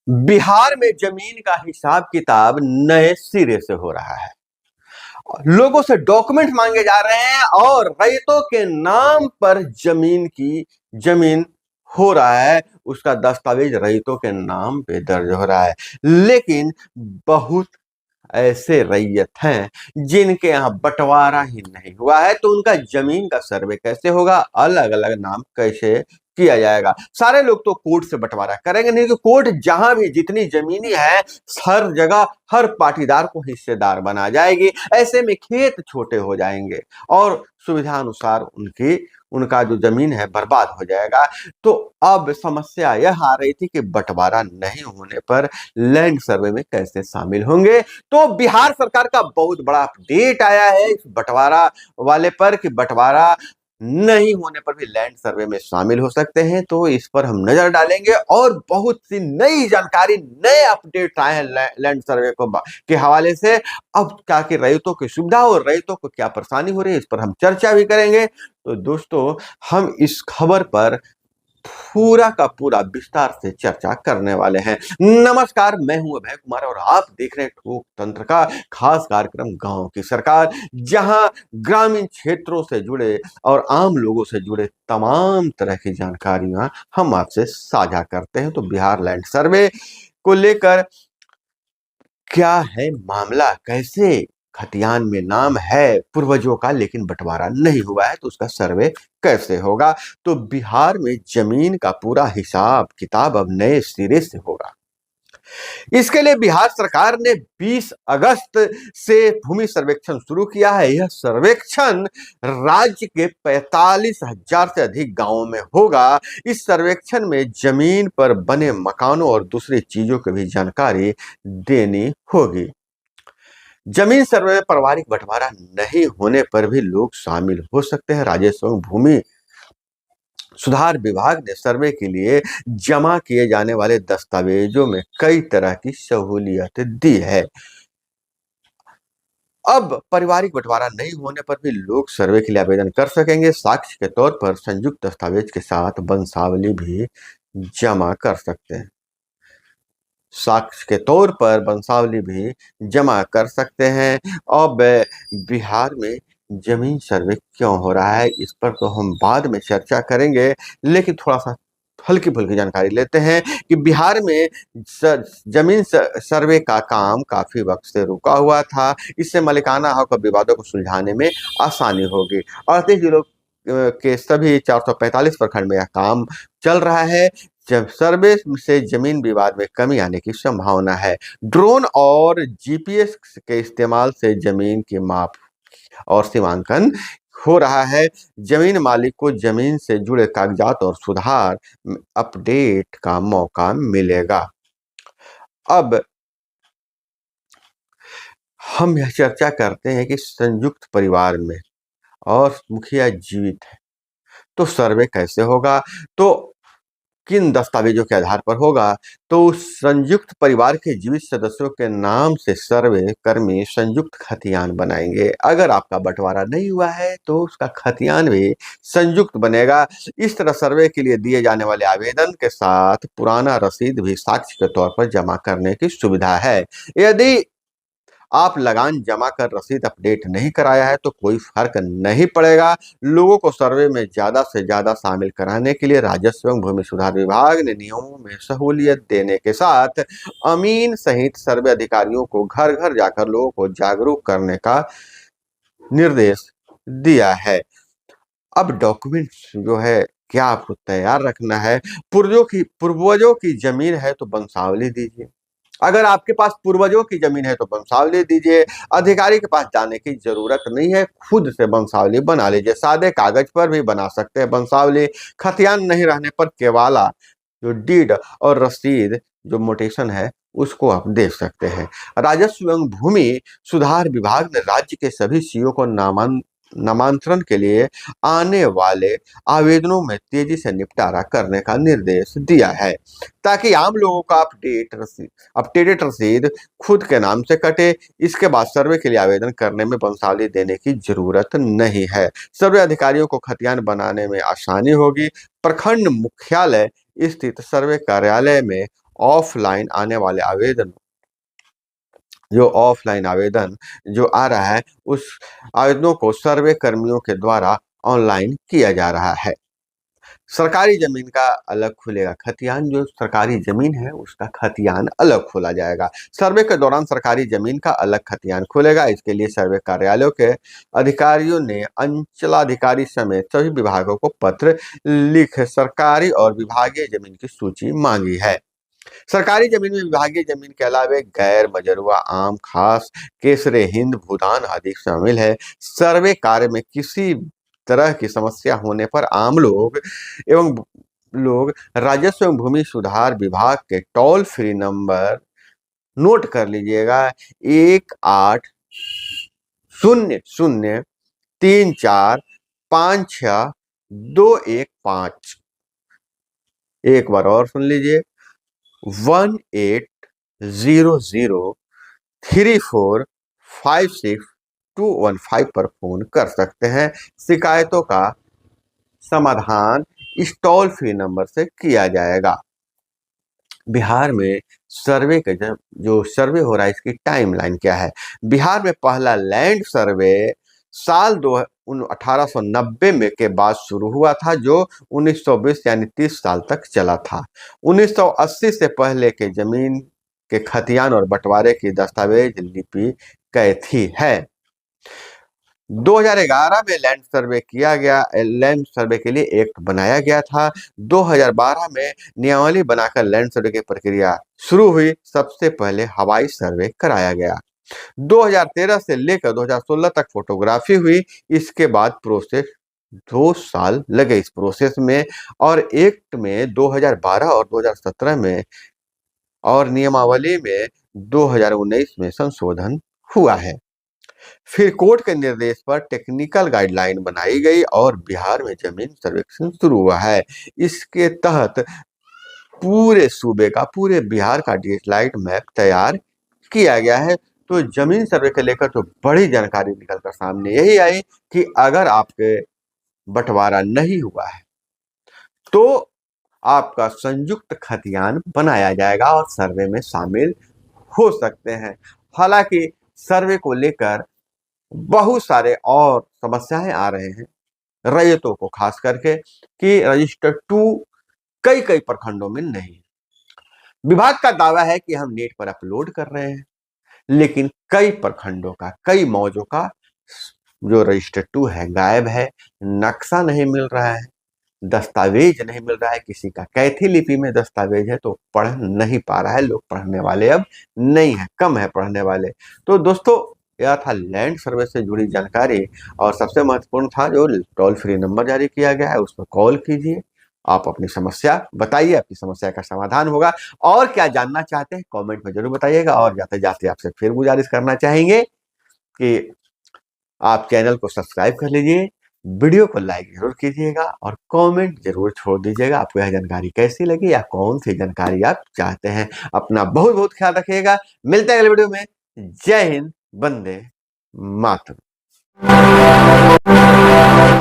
बिहार में जमीन का हिसाब किताब नए सिरे से हो रहा है। लोगों से डॉक्यूमेंट मांगे जा रहे हैं और रैयतों के नाम पर जमीन हो रहा है, उसका दस्तावेज रैयतों के नाम पे दर्ज हो रहा है। लेकिन बहुत ऐसे रैयत हैं जिनके यहाँ बंटवारा ही नहीं हुआ है, तो उनका जमीन का सर्वे कैसे होगा, अलग अलग नाम कैसे किया जाएगा। सारे लोग तो कोर्ट से बंटवारा करेंगे नहीं, कि कोर्ट जहां भी जितनी जमीनी है हर जगह हर पाटीदार को हिस्सेदार बना जाएगी। ऐसे में खेत छोटे हो जाएंगे और सुविधा अनुसार उनका जो जमीन है बर्बाद हो जाएगा। तो अब समस्या यह आ रही थी कि बंटवारा नहीं होने पर लैंड सर्वे में कैसे शामिल होंगे। तो बिहार सरकार का बहुत बड़ा अपडेट आया है इस बंटवारा वाले पर, कि बंटवारा नहीं होने पर भी लैंड सर्वे में शामिल हो सकते हैं। तो इस पर हम नजर डालेंगे और बहुत सी नई जानकारी, नए अपडेट आए हैं लैंड सर्वे के हवाले से। अब क्या कि रैयतों की सुविधा और रैयतों को क्या परेशानी हो रही है, इस पर हम चर्चा भी करेंगे। तो दोस्तों, हम इस खबर पर पूरा का पूरा विस्तार से चर्चा करने वाले हैं। नमस्कार, मैं हूं अभय कुमार और आप देख रहे हैं ठोक तंत्र का खास कार्यक्रम गांव की सरकार, जहां ग्रामीण क्षेत्रों से जुड़े और आम लोगों से जुड़े तमाम तरह की जानकारियां हम आपसे साझा करते हैं। तो बिहार लैंड सर्वे को लेकर क्या है मामला, कैसे खतियान में नाम है पूर्वजों का लेकिन बंटवारा नहीं हुआ है, तो उसका सर्वे कैसे होगा। तो बिहार में जमीन का पूरा हिसाब किताब अब नए सिरे से होगा। इसके लिए बिहार सरकार ने 20 अगस्त से भूमि सर्वेक्षण शुरू किया है। यह सर्वेक्षण राज्य के 45,000 से अधिक गांवों में होगा। इस सर्वेक्षण में जमीन पर बने मकानों और दूसरी चीजों की भी जानकारी देनी होगी। जमीन सर्वे में पारिवारिक बंटवारा नहीं होने पर भी लोग शामिल हो सकते हैं। राजस्व एवं भूमि सुधार विभाग ने सर्वे के लिए जमा किए जाने वाले दस्तावेजों में कई तरह की सहूलियत दी है। अब पारिवारिक बंटवारा नहीं होने पर भी लोग सर्वे के लिए आवेदन कर सकेंगे। साक्ष्य के तौर पर संयुक्त दस्तावेज के साथ वंशावली भी जमा कर सकते हैं। साक्ष्य के तौर पर वंशावली भी जमा कर सकते हैं। अब बिहार में जमीन सर्वे क्यों हो रहा है, इस पर तो हम बाद में चर्चा करेंगे, लेकिन थोड़ा सा हल्की फुल्की जानकारी लेते हैं कि बिहार में जमीन सर्वे का काम काफी वक्त से रुका हुआ था। इससे मालिकाना हक और विवादों को सुलझाने में आसानी होगी। 38 जिलों के सभी 445 प्रखंड में यह काम चल रहा है। जब सर्वे से जमीन विवाद में कमी आने की संभावना है। ड्रोन और जीपीएस के इस्तेमाल से जमीन की माप और सीमांकन हो रहा है। जमीन मालिक को जमीन से जुड़े कागजात और सुधार अपडेट का मौका मिलेगा। अब हम यह चर्चा करते हैं कि संयुक्त परिवार में और मुखिया जीवित है तो सर्वे कैसे होगा, तो किन दस्तावेजों के आधार पर होगा। तो संयुक्त परिवार के जीवित सदस्यों के नाम से सर्वे कर्मी संयुक्त खतियान बनाएंगे। अगर आपका बंटवारा नहीं हुआ है तो उसका खतियान भी संयुक्त बनेगा। इस तरह सर्वे के लिए दिए जाने वाले आवेदन के साथ पुराना रसीद भी साक्ष्य के तौर पर जमा करने की सुविधा है। यदि आप लगान जमा कर रसीद अपडेट नहीं कराया है तो कोई फर्क नहीं पड़ेगा। लोगों को सर्वे में ज्यादा से ज्यादा शामिल कराने के लिए राजस्व एवं भूमि सुधार विभाग ने नियमों में सहूलियत देने के साथ अमीन सहित सर्वे अधिकारियों को घर घर जाकर लोगों को जागरूक करने का निर्देश दिया है। अब डॉक्यूमेंट्स जो है क्या आपको तैयार रखना है। पूर्वजों की जमीन है तो वंशावली दीजिए। अगर आपके पास पूर्वजों की जमीन है तो वंशावली दीजिए। अधिकारी के पास जाने की जरूरत नहीं है, खुद से वंशावली बना लीजिए। सादे कागज पर भी बना सकते हैं वंशावली। खतियान नहीं रहने पर केवाला जो डीड और रसीद जो मोटेशन है उसको आप दे सकते हैं। राजस्व एवं भूमि सुधार विभाग ने राज्य के सभी सीओ को नामांतरण के लिए आने वाले आवेदनों में तेजी से निपटारा करने का निर्देश दिया है, ताकि आम लोगों का अपडेटेड रसीद खुद के नाम से कटे। इसके बाद सर्वे के लिए आवेदन करने में वंशावली देने की जरूरत नहीं है। सर्वे अधिकारियों को खतियान बनाने में आसानी होगी। प्रखंड मुख्यालय स्थित सर्वे कार्यालय में ऑफलाइन आने वाले आवेदन ऑफलाइन आवेदन जो आ रहा है, उस आवेदनों को सर्वे कर्मियों के द्वारा ऑनलाइन किया जा रहा है। सरकारी जमीन का अलग खुलेगा खतियान, जो सरकारी जमीन है उसका खतियान अलग खोला जाएगा। सर्वे के दौरान सरकारी जमीन का अलग खतियान खुलेगा। इसके लिए सर्वे कार्यालयों के अधिकारियों ने अंचलाधिकारी समेत सभी विभागों को पत्र लिख सरकारी और विभागीय जमीन की सूची मांगी है। सरकारी जमीन में विभागीय जमीन के अलावा गैर मजरूआ आम, खास, केसरे हिंद, भूदान आदि शामिल है। सर्वे कार्य में किसी तरह की समस्या होने पर आम लोग राजस्व एवं भूमि सुधार विभाग के टोल फ्री नंबर नोट कर लीजिएगा, 1800345621 एक बार और सुन लीजिए, 1800345621 पर फोन कर सकते हैं। शिकायतों का समाधान इस टोल फ्री नंबर से किया जाएगा। बिहार में सर्वे का जो सर्वे हो रहा है, इसकी टाइमलाइन क्या है? बिहार में पहला लैंड सर्वे साल 1890 में के बाद शुरू हुआ था, जो 1920 यानी 30 साल तक चला था। 1980 से पहले के जमीन के खतियान और बंटवारे की दस्तावेज लिपि कैथी है। 2011 में लैंड सर्वे किया गया, लैंड सर्वे के लिए एक्ट बनाया गया था। 2012 में नियमावली बनाकर लैंड सर्वे की प्रक्रिया शुरू हुई। सबसे पहले हवाई सर्वे कराया गया। 2013 से लेकर 2016 तक फोटोग्राफी हुई। इसके बाद प्रोसेस 2 साल लगे इस प्रोसेस में, और एक्ट में 2012 और 2017 में और नियमावली में 2019 में संशोधन हुआ है। फिर कोर्ट के निर्देश पर टेक्निकल गाइडलाइन बनाई गई और बिहार में जमीन सर्वेक्षण शुरू हुआ है। इसके तहत पूरे सूबे का, पूरे बिहार का डिजिटलाइज्ड मैप तैयार किया गया है। तो जमीन सर्वे को लेकर तो बड़ी जानकारी निकलकर सामने यही आई कि अगर आपके बंटवारा नहीं हुआ है तो आपका संयुक्त खतियान बनाया जाएगा और सर्वे में शामिल हो सकते हैं। हालांकि सर्वे को लेकर बहुत सारे और समस्याएं आ रहे हैं रैयतों को, खास करके कि रजिस्टर 2 कई कई प्रखंडों में नहीं। विभाग का दावा है कि हम नेट पर अपलोड कर रहे हैं, लेकिन कई प्रखंडों का, कई मौजों का जो रजिस्टर 2 है गायब है। नक्शा नहीं मिल रहा है, दस्तावेज नहीं मिल रहा है। किसी का कैथी लिपि में दस्तावेज है तो पढ़ नहीं पा रहा है। लोग पढ़ने वाले अब नहीं है, कम है पढ़ने वाले। तो दोस्तों, यह था लैंड सर्वे से जुड़ी जानकारी, और सबसे महत्वपूर्ण था जो टोल फ्री नंबर जारी किया गया है, उस पर कॉल कीजिए, आप अपनी समस्या बताइए, आपकी समस्या का समाधान होगा। और क्या जानना चाहते हैं कमेंट में जरूर बताइएगा। और जाते जाते आपसे फिर गुजारिश करना चाहेंगे कि आप चैनल को सब्सक्राइब कर लीजिए, वीडियो को लाइक जरूर कीजिएगा और कमेंट जरूर छोड़ दीजिएगा आपको यह जानकारी कैसी लगी या कौन सी जानकारी आप चाहते हैं। अपना बहुत बहुत ख्याल रखिएगा। मिलते हैं अगले वीडियो में। जय हिंद, वंदे मातरम।